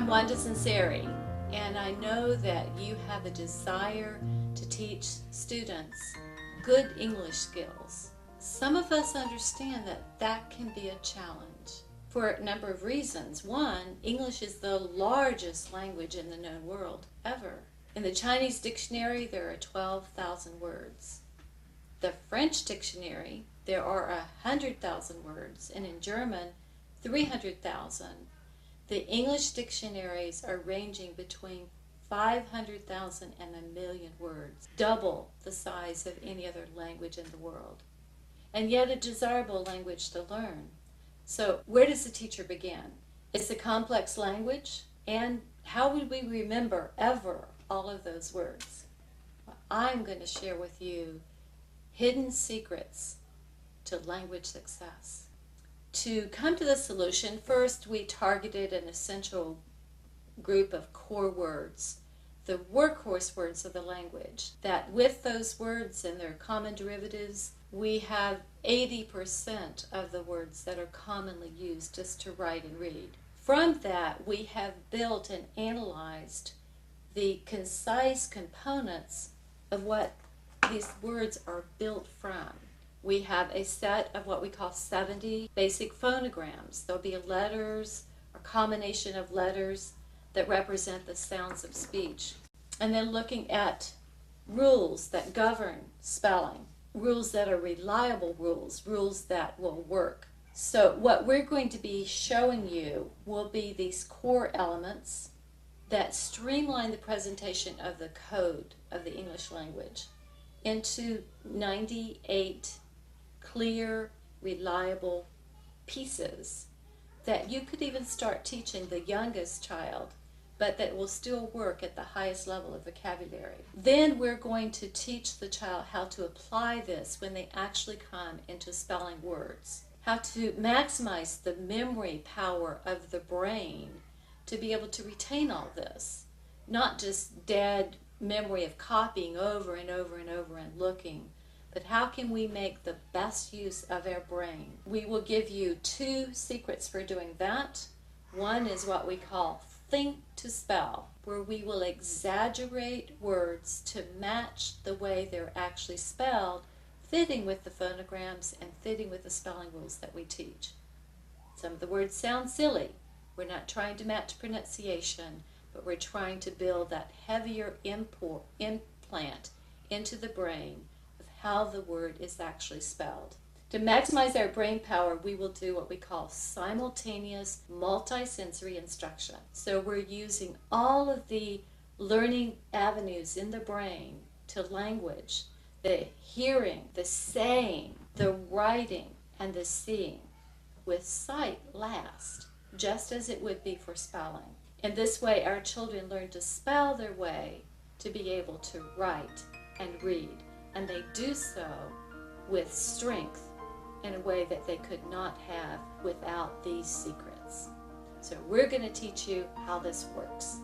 I'm Wanda Sanseri, and I know that you have a desire to teach students good English skills. Some of us understand that that can be a challenge for a number of reasons. One, English is the largest language in the known world ever. In the Chinese dictionary, there are 12,000 words. The French dictionary, there are 100,000 words, and in German, 300,000. The English dictionaries are ranging between 500,000 and 1,000,000 words, double the size of any other language in the world, and yet a desirable language to learn. So where does the teacher begin? It's a complex language, and how would we remember ever all of those words? Well, I'm going to share with you hidden secrets to language success. To come to the solution, first we targeted an essential group of core words, the workhorse words of the language, that with those words and their common derivatives, we have 80% of the words that are commonly used just to write and read. From that, we have built and analyzed the concise components of what these words are built from. We have a set of what we call 70 basic phonograms. There'll be letters, a combination of letters that represent the sounds of speech. And then looking at rules that govern spelling, rules that are reliable rules, rules that will work. So what we're going to be showing you will be these core elements that streamline the presentation of the code of the English language into 98 clear, reliable pieces that you could even start teaching the youngest child, but that will still work at the highest level of vocabulary. Then we're going to teach the child how to apply this when they actually come into spelling words, how to maximize the memory power of the brain to be able to retain all this, not just dead memory of copying over and over and over and looking, but how can we make the best use of our brain? We will give you 2 secrets for doing that. One is what we call think to spell, where we will exaggerate words to match the way they're actually spelled, fitting with the phonograms and fitting with the spelling rules that we teach. Some of the words sound silly. We're not trying to match pronunciation, but we're trying to build that heavier implant into the brain of how the word is actually spelled. To maximize our brain power, we will do what we call simultaneous multisensory instruction. So we're using all of the learning avenues in the brain to language, the hearing, the saying, the writing, and the seeing, with sight last, just as it would be for spelling. In this way, our children learn to spell their way to be able to write and read, and they do so with strength in a way that they could not have without these secrets. So we're going to teach you how this works.